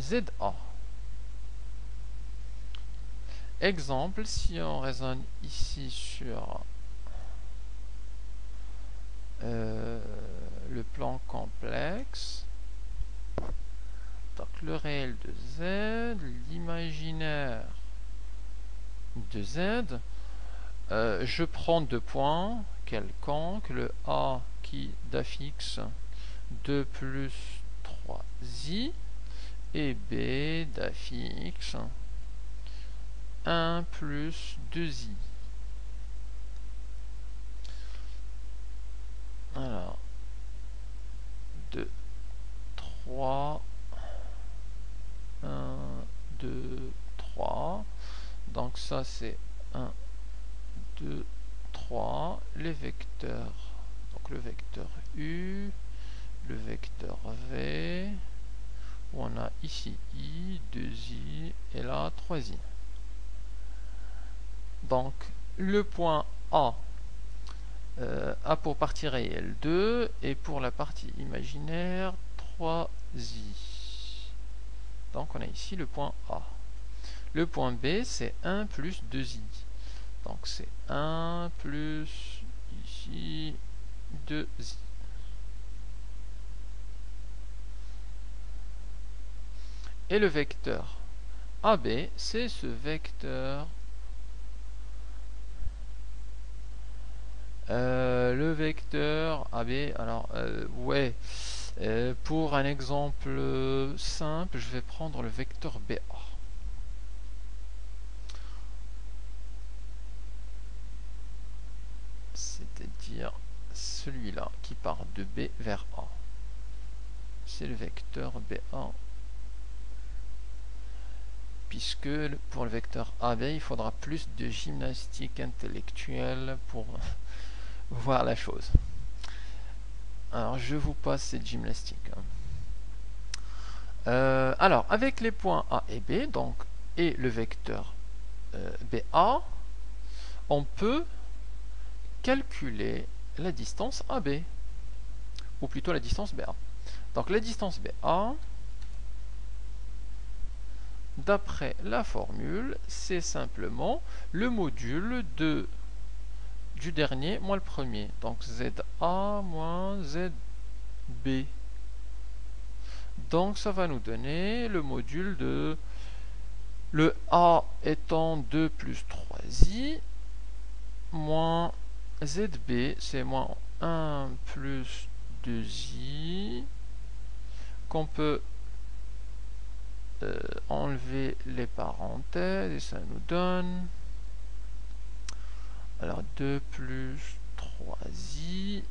ZA. Exemple, si on raisonne ici sur le plan complexe, donc le réel de Z, l'imaginaire de Z, je prends deux points quelconques, le A qui d'affixe 2 plus 3i et B d'affixe 1 plus 2i. Alors, 2, 3, 1, 2, 3. Donc ça c'est 1, 2, 3. Les vecteurs, donc le vecteur U, le vecteur V, où on a ici I, 2i et là 3i. Donc le point A a pour partie réelle 2 et pour la partie imaginaire 3i. Donc on a ici le point A. Le point B c'est 1 plus 2i. Donc c'est 1 plus ici 2i. Et le vecteur AB c'est ce vecteur. Le vecteur AB, alors ouais, pour un exemple simple, je vais prendre le vecteur BA. C'est-à-dire celui-là qui part de B vers A. C'est le vecteur BA. Puisque pour le vecteur AB, il faudra plus de gymnastique intellectuelle pour voir la chose. Alors je vous passe cette gymnastique. Alors avec les points A et B, donc et le vecteur BA, on peut calculer la distance AB, ou plutôt la distance BA. Donc la distance BA, d'après la formule, c'est simplement le module du dernier moins le premier. Donc ZA moins ZB. Donc ça va nous donner le module de le A étant 2 plus 3i moins ZB, c'est moins 1 plus 2i, qu'on peut enlever les parenthèses et ça nous donne alors 2 plus 3i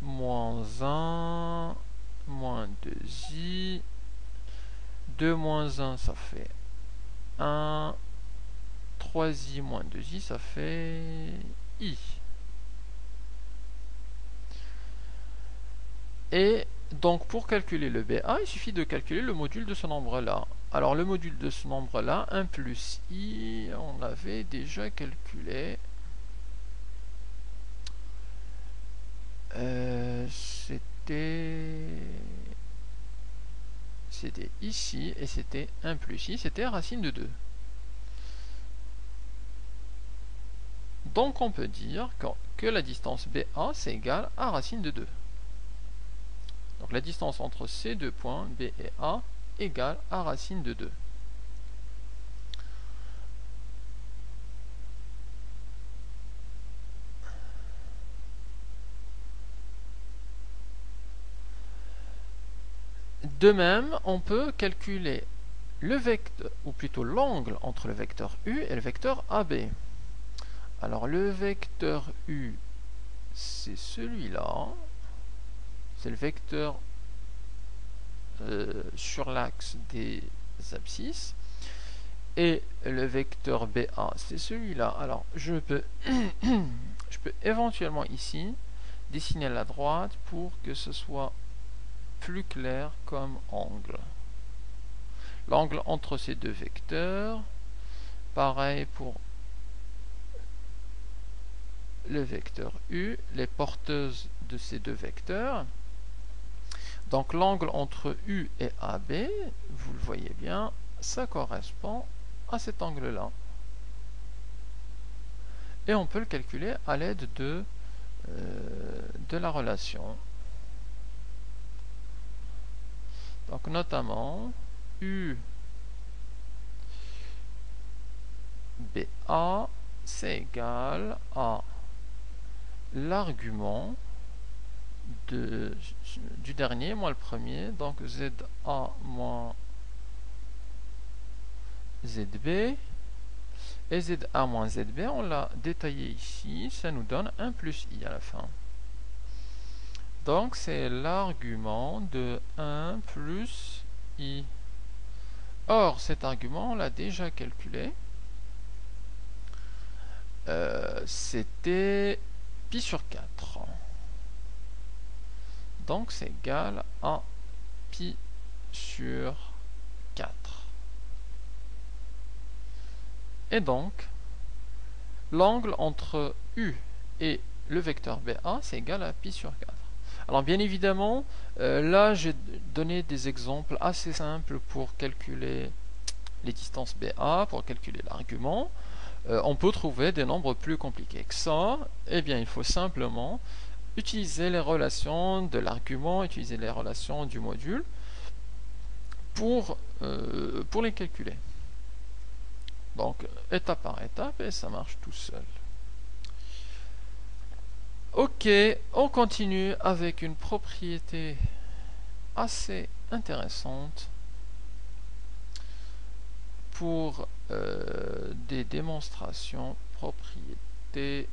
moins 1 moins 2i, 2 moins 1 ça fait 1, 3i moins 2i ça fait i. Et donc pour calculer le BA, il suffit de calculer le module de ce nombre-là. Alors le module de ce nombre-là, 1 plus i, on l'avait déjà calculé. C'était ici, et c'était 1 plus i, c'était racine de 2. Donc on peut dire que la distance BA, c'est égal à racine de 2. Donc la distance entre ces deux points, B et A, égale à racine de 2. De même, on peut calculer le vecteur, ou plutôt l'angle entre le vecteur U et le vecteur AB. Alors le vecteur U, c'est celui-là. C'est le vecteur sur l'axe des abscisses. Et le vecteur BA, c'est celui-là. Alors je peux éventuellement ici dessiner la droite pour que ce soit plus clair comme angle. L'angle entre ces deux vecteurs, pareil pour le vecteur U, les porteuses de ces deux vecteurs. Donc l'angle entre U et AB, vous le voyez bien, ça correspond à cet angle-là. Et on peut le calculer à l'aide de la relation. Donc notamment UBA, c'est égal à l'argument du dernier moins le premier, donc ZA moins ZB, et ZA moins ZB, on l'a détaillé ici, ça nous donne 1 plus I à la fin. Donc c'est l'argument de 1 plus I. Or cet argument, on l'a déjà calculé, c'était pi sur 4. Donc c'est égal à pi sur 4. Et donc, l'angle entre U et le vecteur BA, c'est égal à pi sur 4. Alors bien évidemment, là j'ai donné des exemples assez simples pour calculer les distances BA, pour calculer l'argument. On peut trouver des nombres plus compliqués que ça. Eh bien, il faut simplement utiliser les relations de l'argument, utiliser les relations du module pour les calculer. Donc, étape par étape, et ça marche tout seul. Ok, on continue avec une propriété assez intéressante pour des démonstrations, propriétés,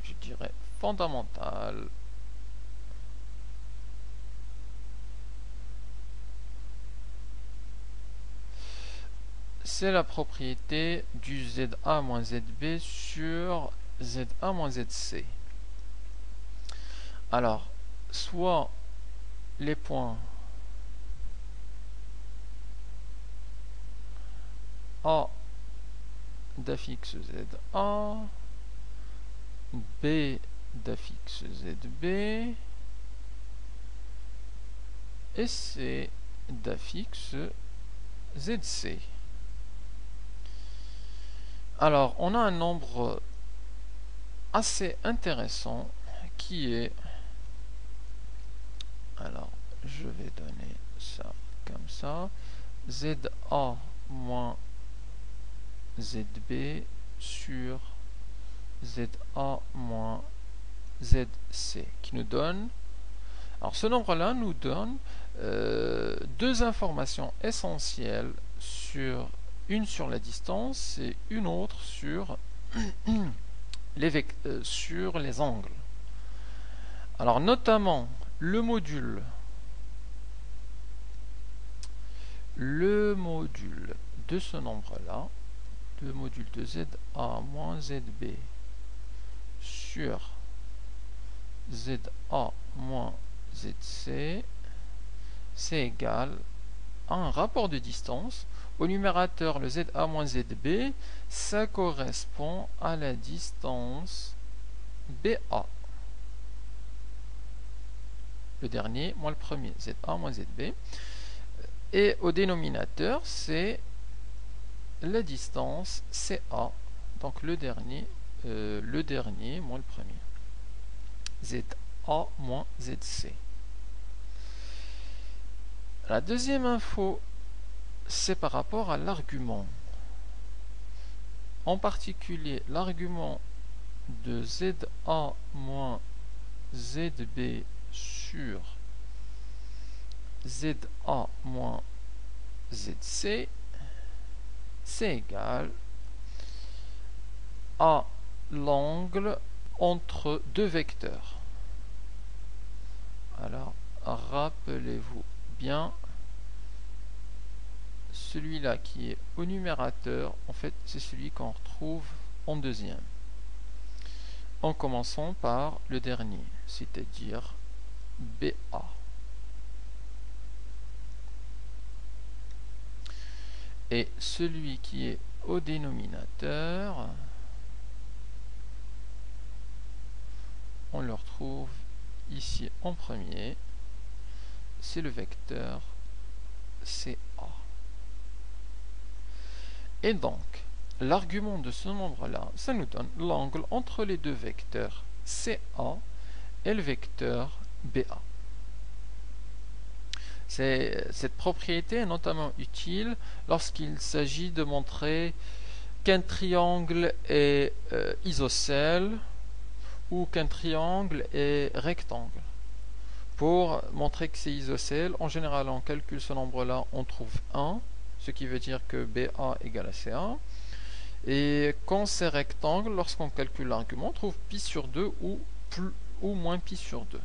je dirais, fondamentales. C'est la propriété du ZA moins ZB sur ZA moins ZC. Alors, soit les points A d'affixe ZA, B d'affixe ZB et C d'affixe ZC. Alors, on a un nombre assez intéressant qui est, alors je vais donner ça comme ça, ZA moins ZB sur ZA moins ZC, qui nous donne, alors ce nombre-là nous donne deux informations essentielles, une sur la distance et une autre sur sur les angles. Alors notamment le module de ce nombre-là, le module de ZA moins ZB sur ZA moins ZC, c'est égal à un rapport de distance. Au numérateur, le ZA moins ZB, ça correspond à la distance BA. Le dernier moins le premier, ZA moins ZB. Et au dénominateur, c'est la distance CA, donc le dernier moins le premier. ZA moins ZC. La deuxième info, c'est par rapport à l'argument. En particulier, l'argument de ZA moins ZB sur ZA moins ZC, c'est égal à l'angle entre deux vecteurs. Alors, rappelez-vous bien, celui-là qui est au numérateur, en fait, c'est celui qu'on retrouve en deuxième. En commençant par le dernier, c'est-à-dire BA. Et celui qui est au dénominateur, on le retrouve ici en premier, c'est le vecteur CA. Et donc, l'argument de ce nombre-là, ça nous donne l'angle entre les deux vecteurs CA et le vecteur BA. Cette propriété est notamment utile lorsqu'il s'agit de montrer qu'un triangle est isocèle ou qu'un triangle est rectangle. Pour montrer que c'est isocèle, en général on calcule ce nombre-là, on trouve 1, ce qui veut dire que BA égale à CA. Et quand c'est rectangle, lorsqu'on calcule l'argument, on trouve pi sur 2 ou moins pi sur 2.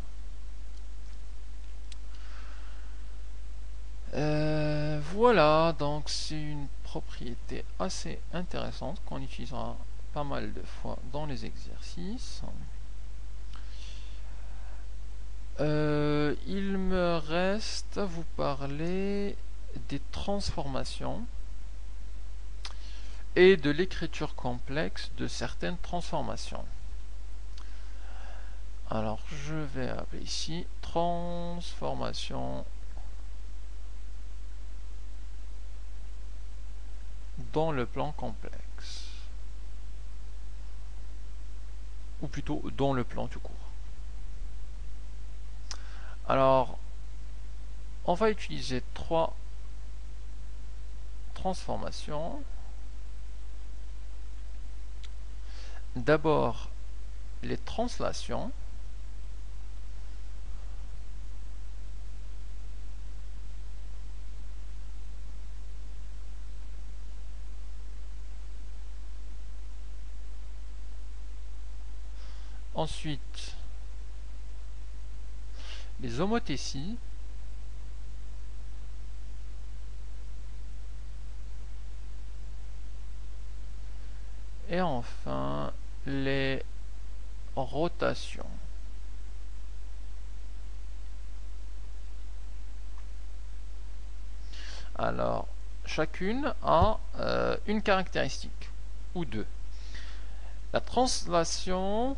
Voilà, donc c'est une propriété assez intéressante qu'on utilisera pas mal de fois dans les exercices. Il me reste à vous parler des transformations et de l'écriture complexe de certaines transformations. Alors je vais appeler ici transformation dans le plan complexe, ou plutôt dans le plan tout court. Alors on va utiliser 3 transformations. D'abord les translations. Ensuite, les homothéties. Et enfin, les rotations. Alors, chacune a une caractéristique, ou deux. La translation,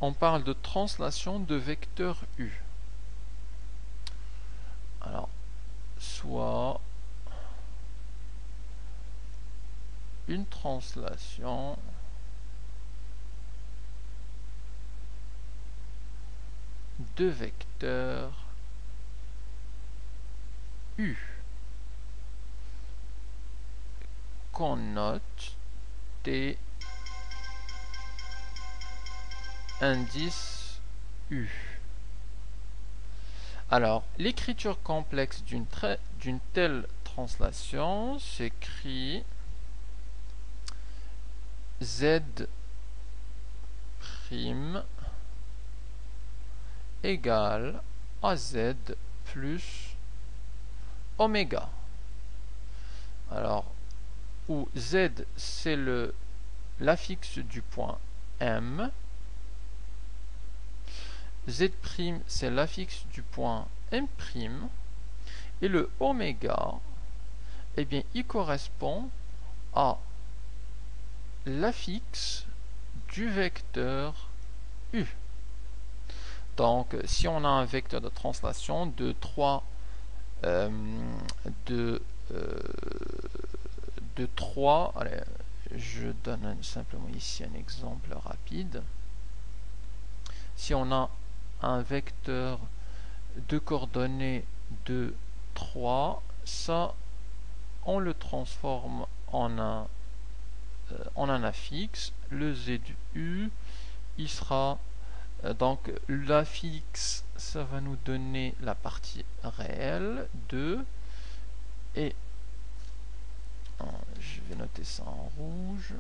on parle de translation de vecteur U. Alors, soit une translation de vecteur U qu'on note T indice U. Alors, l'écriture complexe d'une telle translation s'écrit Z' égale AZ plus oméga. Alors, où Z c'est l'affixe du point M, Z' c'est l'affixe du point M', et le oméga, eh bien, il correspond à l'affixe du vecteur U. Donc, si on a un vecteur de translation de 3, allez, je donne simplement ici un exemple rapide. Si on a un vecteur de coordonnées de 3, ça, on le transforme en un affixe. Le ZU, il sera donc l'affixe, ça va nous donner la partie réelle 2, et je vais noter ça en rouge.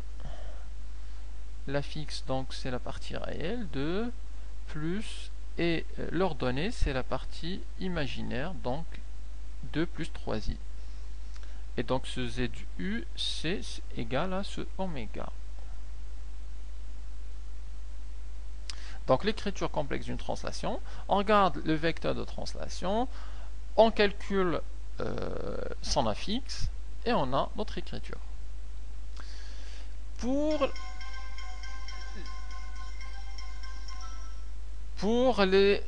L'affixe, donc c'est la partie réelle 2 plus, et l'ordonnée c'est la partie imaginaire, donc 2 plus 3i. Et donc ce ZU c'est égal à ce oméga. Donc l'écriture complexe d'une translation, on regarde le vecteur de translation, on calcule son affixe, et on a notre écriture. Pour les